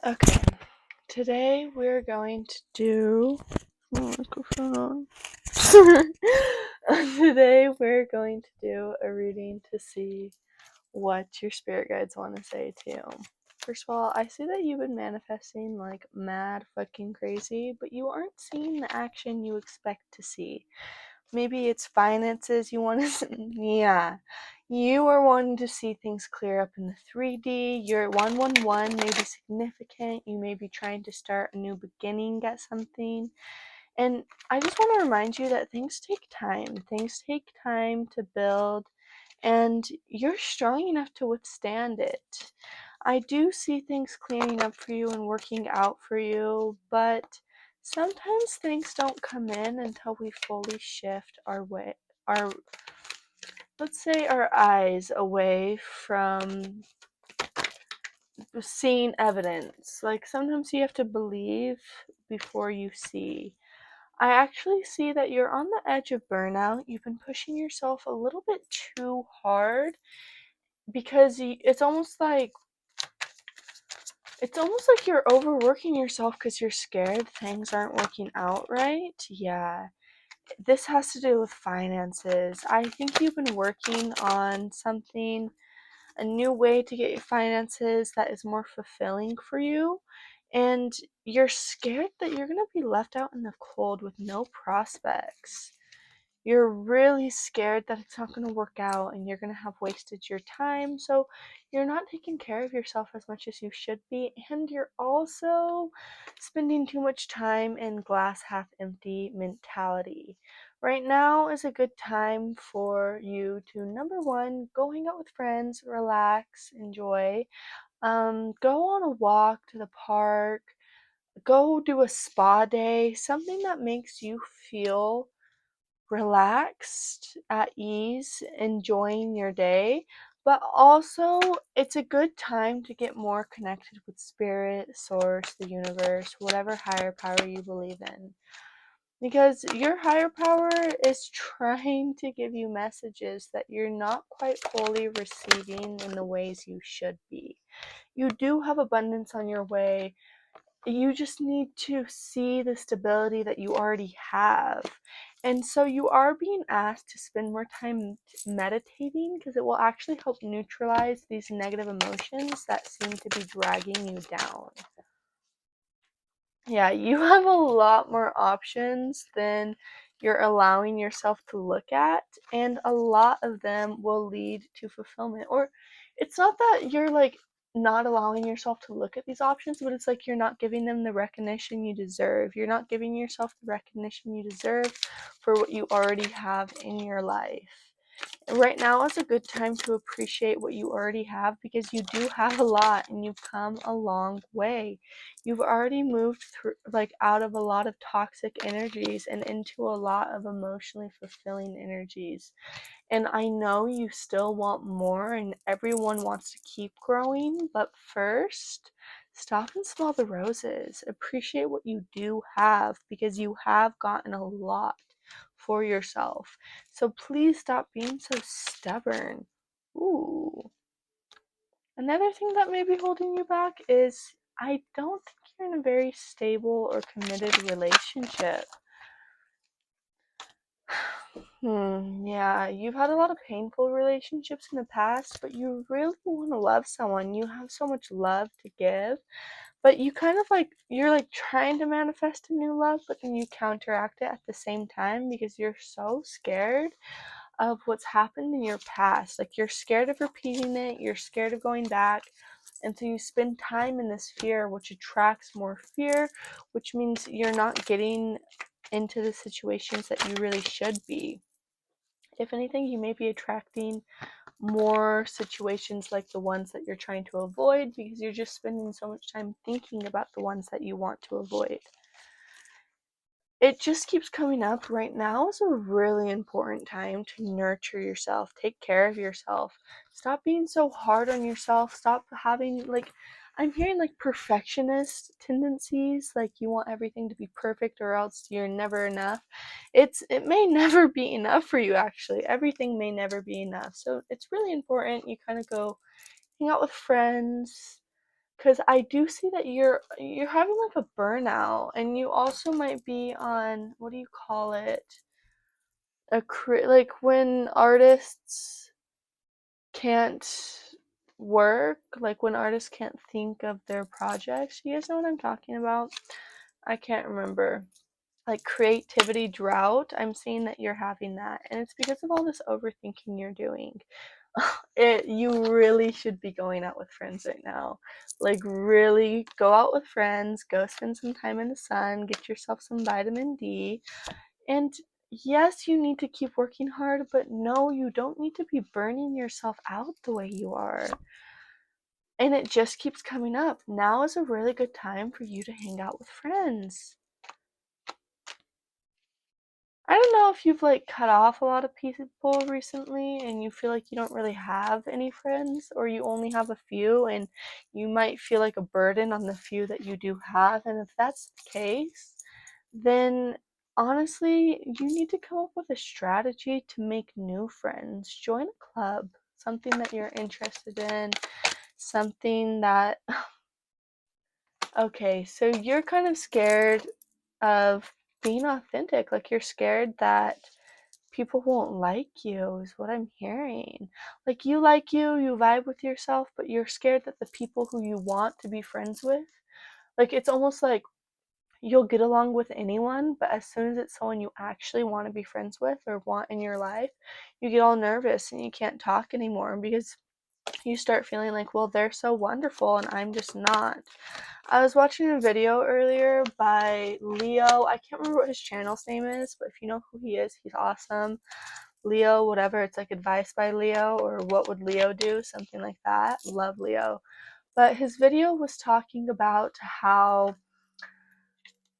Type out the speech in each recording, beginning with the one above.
Okay, today we're going to do. Today we're going to do a reading to see what your spirit guides want to say to you. First of all, I see that you've been manifesting like mad fucking crazy, but you aren't seeing the action you expect to see. Maybe it's finances you want to see. Yeah. You are wanting to see things clear up in the 3D. Your 111 may be significant. You may be trying to start a new beginning at something. And I just want to remind you that things take time. Things take time to build, and you're strong enough to withstand it. I do see things clearing up for you and working out for you, but sometimes things don't come in until we fully shift our let's say our eyes away from seeing evidence. Like sometimes you have to believe before you see. I actually see that you're on the edge of burnout. You've been pushing yourself a little bit too hard because it's almost like you're overworking yourself because you're scared things aren't working out right. Yeah. This has to do with finances. I think you've been working on something, a new way to get your finances that is more fulfilling for you. And you're scared that you're going to be left out in the cold with no prospects. You're really scared that it's not going to work out and you're going to have wasted your time. So you're not taking care of yourself as much as you should be. And you're also spending too much time in glass half empty mentality. Right now is a good time for you to, number one, go hang out with friends, relax, enjoy. Go on a walk to the park. Go do a spa day, something that makes you feel relaxed, at ease, enjoying your day. But also, it's a good time to get more connected with spirit, source, the universe, whatever higher power you believe in. Because your higher power is trying to give you messages that you're not quite fully receiving in the ways you should be. You do have abundance on your way. You just need to see the stability that you already have. And so you are being asked to spend more time meditating because it will actually help neutralize these negative emotions that seem to be dragging you down. Yeah, you have a lot more options than you're allowing yourself to look at, and a lot of them will lead to fulfillment. Or it's not that you're like not allowing yourself to look at these options, but it's like you're not giving them the recognition you deserve. You're not giving yourself the recognition you deserve for what you already have in your life. Right now is a good time to appreciate what you already have because you do have a lot and you've come a long way. You've already moved through, like, out of a lot of toxic energies and into a lot of emotionally fulfilling energies. And I know you still want more and everyone wants to keep growing, but first, stop and smell the roses. Appreciate what you do have because you have gotten a lot for yourself. So please stop being so stubborn. Ooh. Another thing that may be holding you back is I don't think you're in a very stable or committed relationship. Yeah, you've had a lot of painful relationships in the past, but you really want to love someone. You have so much love to give, but you kind of you're like trying to manifest a new love, but then you counteract it at the same time because you're so scared of what's happened in your past. Like you're scared of repeating it, you're scared of going back. And so you spend time in this fear, which attracts more fear, which means you're not getting into the situations that you really should be. If anything, you may be attracting more situations like the ones that you're trying to avoid because you're just spending so much time thinking about the ones that you want to avoid. It just keeps coming up. Right now is a really important time to nurture yourself, take care of yourself. Stop being so hard on yourself. Stop having I'm hearing perfectionist tendencies, like you want everything to be perfect or else you're never enough. It may never be enough for you actually. Everything may never be enough. So it's really important you kind of go hang out with friends, because I do see that you're having like a burnout, and you also might be on, what do you call it, like when artists can't work, like when artists can't think of their projects. You guys know what I'm talking about? I can't remember. Like creativity drought. I'm seeing that you're having that, and it's because of all this overthinking you're doing. You really should be going out with friends right now. Like really go out with friends, go spend some time in the sun, get yourself some vitamin D. And yes, you need to keep working hard, but no, you don't need to be burning yourself out the way you are. And it just keeps coming up. Now is a really good time for you to hang out with friends. I don't know if you've like cut off a lot of people recently and you feel like you don't really have any friends, or you only have a few and you might feel like a burden on the few that you do have. And if that's the case, then honestly, you need to come up with a strategy to make new friends. Join a club, something that you're interested in, something that okay, so you're kind of scared of being authentic. Like you're scared that people won't like you, is what I'm hearing. Like you vibe with yourself, but you're scared that the people who you want to be friends with, like it's almost like you'll get along with anyone, but as soon as it's someone you actually want to be friends with or want in your life, you get all nervous and you can't talk anymore because you start feeling like, well, they're so wonderful and I'm just not. I was watching a video earlier by Leo. I can't remember what his channel's name is, but if you know who he is, he's awesome. Leo, whatever. It's like advice by Leo or what would Leo do, something like that. Love Leo. But his video was talking about how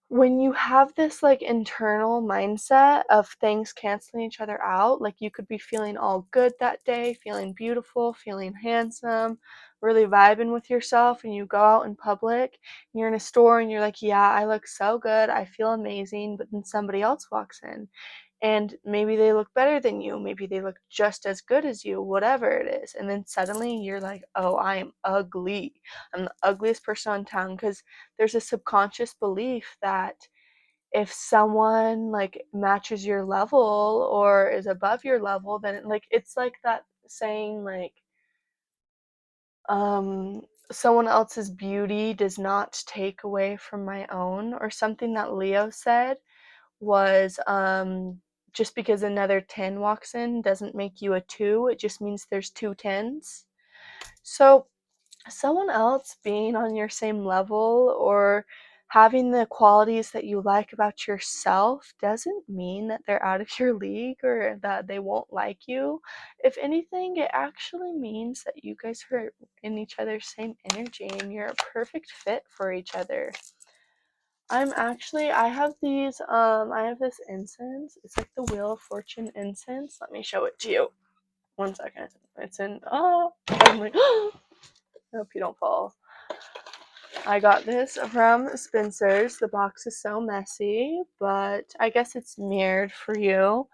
when you have this like internal mindset of things canceling each other out, like you could be feeling all good that day, feeling beautiful, feeling handsome, really vibing with yourself, and you go out in public and you're in a store and you're like, yeah, I look so good, I feel amazing, but then somebody else walks in and maybe they look better than you, maybe they look just as good as you, whatever it is, and then suddenly you're like, oh, I am ugly, I'm the ugliest person on town, because there's a subconscious belief that if someone like matches your level or is above your level, then like it's like that saying like um someone else's beauty does not take away from my own, or something that Leo said was just because another 10 walks in doesn't make you a 2, it just means there's two tens. So someone else being on your same level or having the qualities that you like about yourself doesn't mean that they're out of your league or that they won't like you. If anything, it actually means that you guys are in each other's same energy and you're a perfect fit for each other. I have this incense. It's like the Wheel of Fortune incense. Let me show it to you. One second. It's in, I'm like, I hope you don't fall. I got this from Spencer's. The box is so messy, but I guess it's mirrored for you.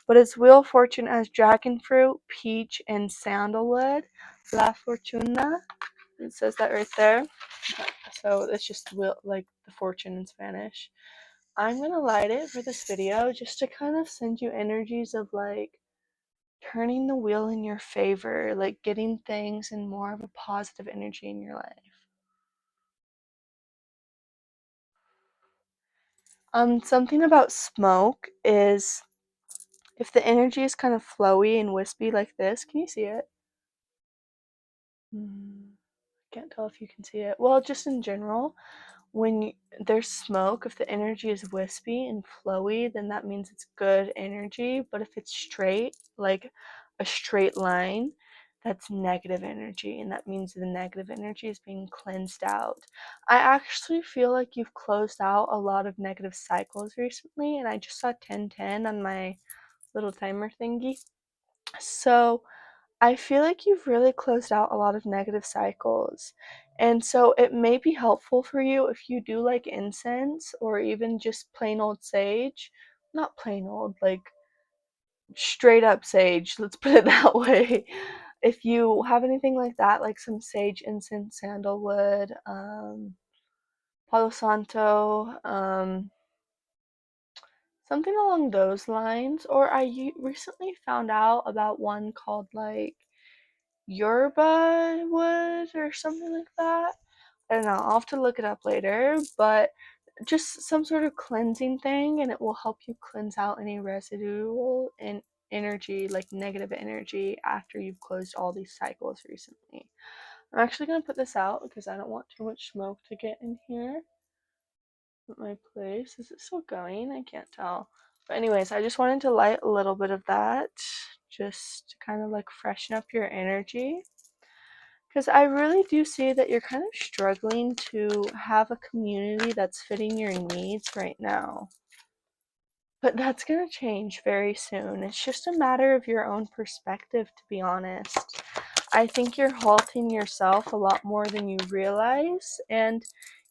But it's Wheel of Fortune as dragon fruit, peach, and sandalwood. La Fortuna. It says that right there. So it's just like the fortune in Spanish. I'm gonna light it for this video just to kind of send you energies of like turning the wheel in your favor, like getting things in more of a positive energy in your life. Something about smoke is if the energy is kind of flowy and wispy like this. Can you see it? Can't tell if you can see it. Well, just in general, when there's smoke, if the energy is wispy and flowy, then that means it's good energy. But if it's straight, like a straight line, that's negative energy, and that means the negative energy is being cleansed out. I actually feel like you've closed out a lot of negative cycles recently, and I just saw 1010 on my little timer thingy. So I feel like you've really closed out a lot of negative cycles. And so it may be helpful for you if you do like incense or even just plain old sage. Not plain old, like straight up sage, let's put it that way. if you have anything like that, like some sage, incense, sandalwood, Palo Santo, something along those lines. Or recently found out about one called like Yoruba wood or something like that. I don't know, I'll have to look it up later, but just some sort of cleansing thing, and it will help you cleanse out any residual and energy, like negative energy, after you've closed all these cycles recently. I'm actually going to put this out because I don't want too much smoke to get in here at my place. Is it still going? I can't tell. But anyways, I just wanted to light a little bit of that just to kind of like freshen up your energy. Because I really do see that you're kind of struggling to have a community that's fitting your needs right now. But that's going to change very soon. It's just a matter of your own perspective, to be honest. I think you're halting yourself a lot more than you realize, and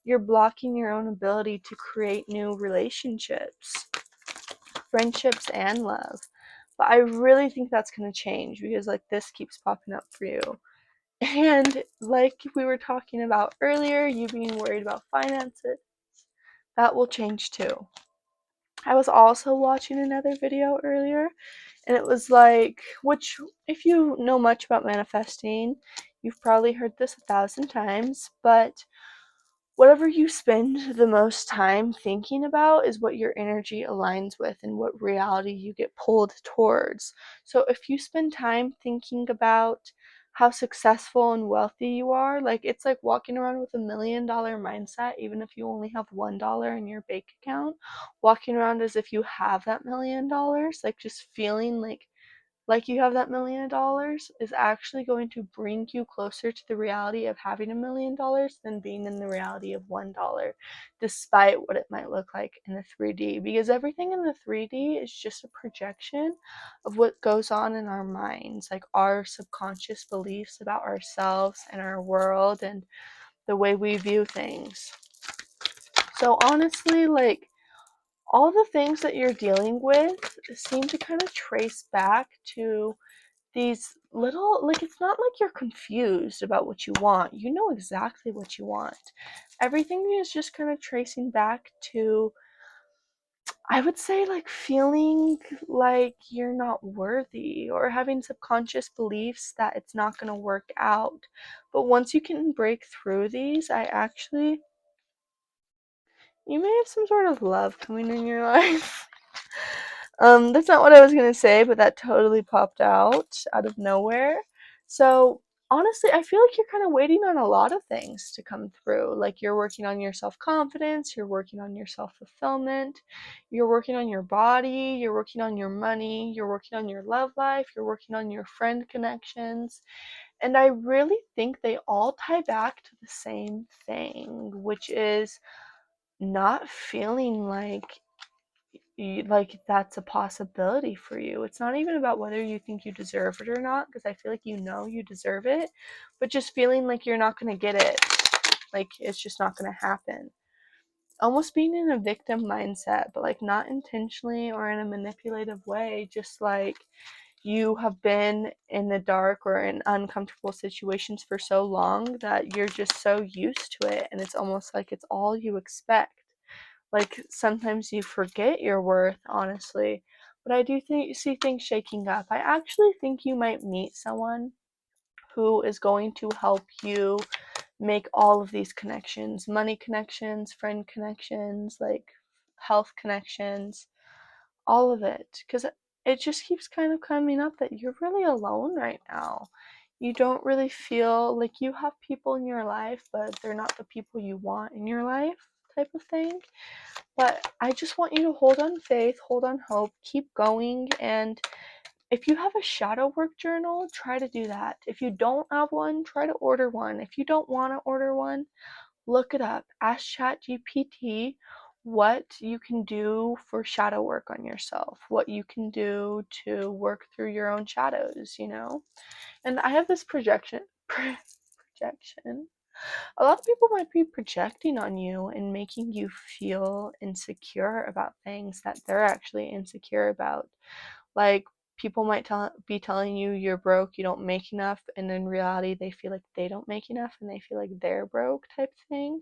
you're blocking your own ability to create new relationships, friendships, and love. But I really think that's going to change because, like, this keeps popping up for you. And like we were talking about earlier, you being worried about finances, that will change too. I was also watching another video earlier, and it was like, which, if you know much about manifesting, you've probably heard this 1,000 times, but whatever you spend the most time thinking about is what your energy aligns with and what reality you get pulled towards. So if you spend time thinking about how successful and wealthy you are, like it's like walking around with $1 million mindset, even if you only have $1 in your bank account, walking around as if you have that $1 million, like just feeling like you have that $1 million is actually going to bring you closer to the reality of having $1 million than being in the reality of $1, despite what it might look like in the 3D. Because everything in the 3D is just a projection of what goes on in our minds, like our subconscious beliefs about ourselves and our world and the way we view things. So honestly, like, all the things that you're dealing with seem to kind of trace back to these little, like, it's not like you're confused about what you want. You know exactly what you want. Everything is just kind of tracing back to, I would say, like feeling like you're not worthy or having subconscious beliefs that it's not going to work out. But once you can break through these, you may have some sort of love coming in your life. That's not what I was gonna say, but that totally popped out of nowhere. So honestly, I feel like you're kind of waiting on a lot of things to come through. Like you're working on your self-confidence, you're working on your self-fulfillment, you're working on your body, you're working on your money, you're working on your love life, you're working on your friend connections. And I really think they all tie back to the same thing, which is not feeling like that's a possibility for you. It's not even about whether you think you deserve it or not, because I feel like you know you deserve it, but just feeling like you're not going to get it. Like it's just not going to happen. Almost being in a victim mindset, but like not intentionally or in a manipulative way, just like you have been in the dark or in uncomfortable situations for so long that you're just so used to it, and it's almost like it's all you expect. Like sometimes you forget your worth, honestly. But I do see things shaking up. I actually think you might meet someone who is going to help you make all of these connections, money connections, friend connections, like health connections, all of it. Because it just keeps kind of coming up that you're really alone right now. You don't really feel like you have people in your life, but they're not the people you want in your life, type of thing. But I just want you to hold on faith, hold on hope, keep going. And if you have a shadow work journal, try to do that. If you don't have one, try to order one. If you don't want to order one, look it up. Ask ChatGPT what you can do for shadow work on yourself, what you can do to work through your own shadows, you know? And I have this projection. A lot of people might be projecting on you and making you feel insecure about things that they're actually insecure about. Like people might be telling you you're broke, you don't make enough, and in reality they feel like they don't make enough and they feel like they're broke type thing.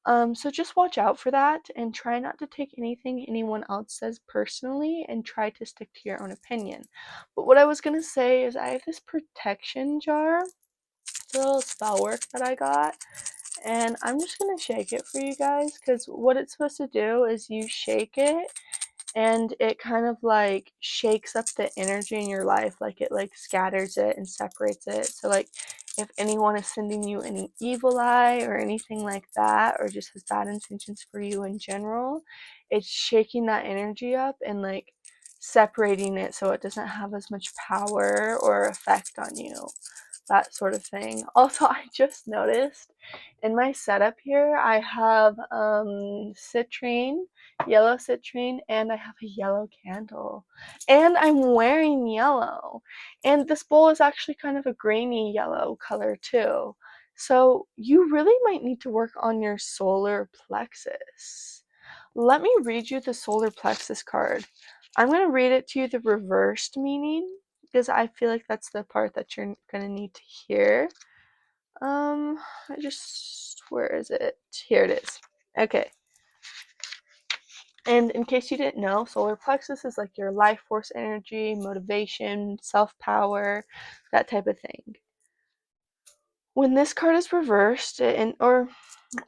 So just watch out for that and try not to take anything anyone else says personally and try to stick to your own opinion. But what I was gonna say is I have this protection jar. It's a little spell work that I got, and I'm just gonna shake it for you guys because what it's supposed to do is you shake it and it kind of like shakes up the energy in your life, like it like scatters it and separates it. So like if anyone is sending you any evil eye or anything like that, or just has bad intentions for you in general, it's shaking that energy up and like separating it so it doesn't have as much power or effect on you, that sort of thing. Also, I just noticed in my setup here, I have citrine, yellow citrine, and I have a yellow candle. And I'm wearing yellow. And this bowl is actually kind of a grainy yellow color too. So you really might need to work on your solar plexus. Let me read you the solar plexus card. I'm going to read it to you the reversed meaning because I feel like that's the part that you're going to need to hear. Where is it? Here it is. Okay. And in case you didn't know, solar plexus is like your life force energy, motivation, self-power, that type of thing. When this card is reversed, or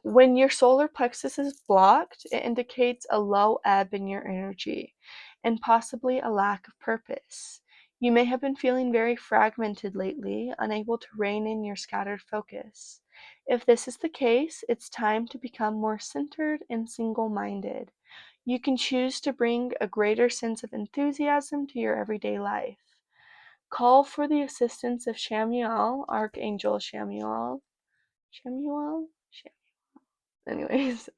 when your solar plexus is blocked, it indicates a low ebb in your energy and possibly a lack of purpose. You may have been feeling very fragmented lately, unable to rein in your scattered focus. If this is the case, it's time to become more centered and single-minded. You can choose to bring a greater sense of enthusiasm to your everyday life. Call for the assistance of Chamuel, Archangel Chamuel. Chamuel? Anyways,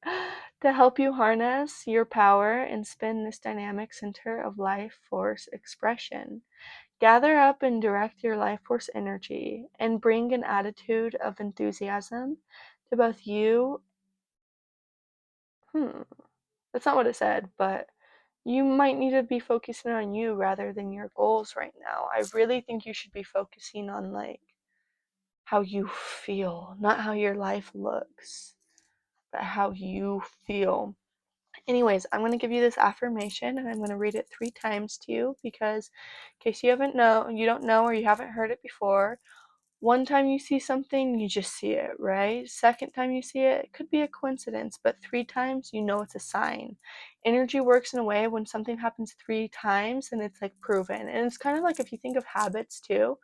to help you harness your power and spin this dynamic center of life force expression. Gather up and direct your life force energy and bring an attitude of enthusiasm to both you. That's not what it said, but you might need to be focusing on you rather than your goals right now. I really think you should be focusing on like how you feel, not how your life looks, but how you feel. Anyways, I'm going to give you this affirmation and I'm going to read it 3 times to you because in case you don't know or you haven't heard it before, one time you see something, you just see it, right? Second time you see it, it could be a coincidence, but 3 times, you know it's a sign. Energy works in a way when something happens 3 times and it's like proven. And it's kind of like if you think of habits too.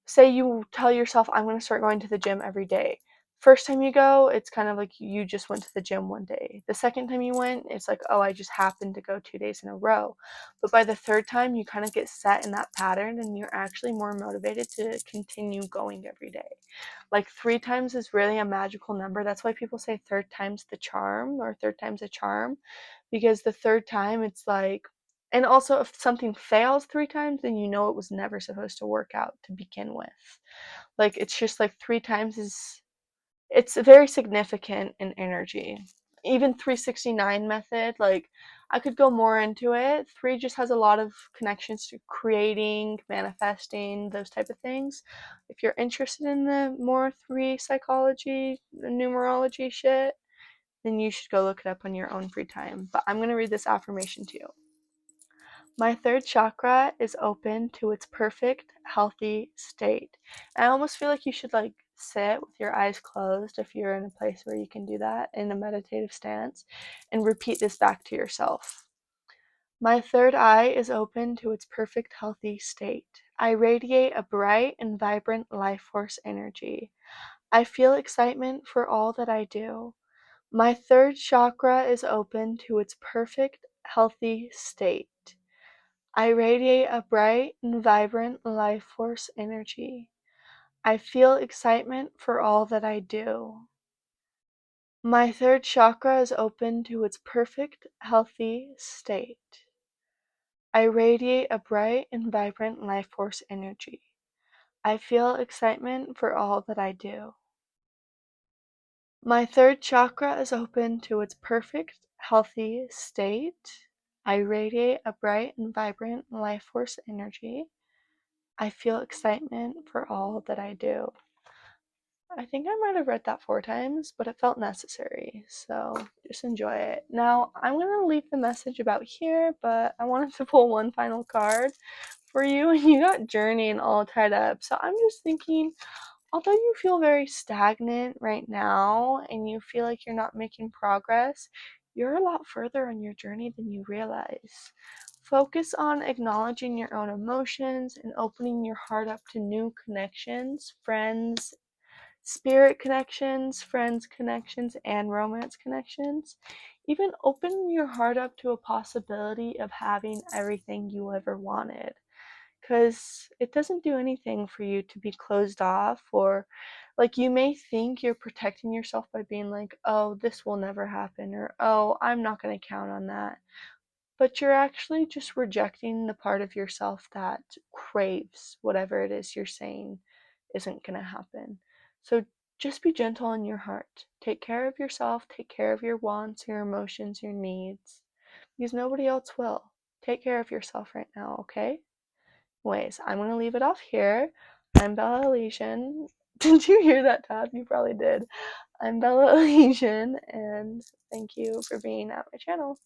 Say you tell yourself, I'm going to start going to the gym every day. First time you go, it's kind of like you just went to the gym one day. The second time you went, it's like, oh, I just happened to go 2 days in a row. But by the third time, you kind of get set in that pattern and you're actually more motivated to continue going every day. Like 3 times is really a magical number. That's why people say third time's the charm or third time's a charm, because the third time it's like, and also if something fails 3 times, then you know it was never supposed to work out to begin with. Like it's just like 3 times it's very significant in energy. Even 369 method, like I could go more into it. 3 just has a lot of connections to creating, manifesting, those type of things. If you're interested in the more 3 psychology, numerology shit, then you should go look it up on your own free time. But I'm going to read this affirmation to you. My third chakra is open to its perfect, healthy state. And I almost feel like you should like sit with your eyes closed if you're in a place where you can do that in a meditative stance and repeat this back to yourself. My third eye is open to its perfect, healthy state. I radiate a bright and vibrant life force energy. I feel excitement for all that I do. My third chakra is open to its perfect, healthy state. I radiate a bright and vibrant life force energy. I feel excitement for all that I do. My third chakra is open to its perfect, healthy state. I radiate a bright and vibrant life force energy. I feel excitement for all that I do. My third chakra is open to its perfect, healthy state. I radiate a bright and vibrant life force energy. I feel excitement for all that I do. I think I might have read that 4 times, but it felt necessary, so just enjoy it. Now, I'm going to leave the message about here, but I wanted to pull one final card for you, and you got Journey and all tied up. So I'm just thinking, although you feel very stagnant right now and you feel like you're not making progress, you're a lot further on your journey than you realize. Focus on acknowledging your own emotions and opening your heart up to new connections, friends, spirit connections, friends connections, and romance connections. Even open your heart up to a possibility of having everything you ever wanted. Because it doesn't do anything for you to be closed off, or like you may think you're protecting yourself by being like, oh, this will never happen, or oh, I'm not going to count on that. But you're actually just rejecting the part of yourself that craves whatever it is you're saying isn't going to happen. So just be gentle in your heart. Take care of yourself, take care of your wants, your emotions, your needs, because nobody else will. Take care of yourself right now, okay? Anyways, I'm going to leave it off here. I'm Bella Elysian. Did you hear that, Tab? You probably did. I'm Bella Elysian, and thank you for being at my channel.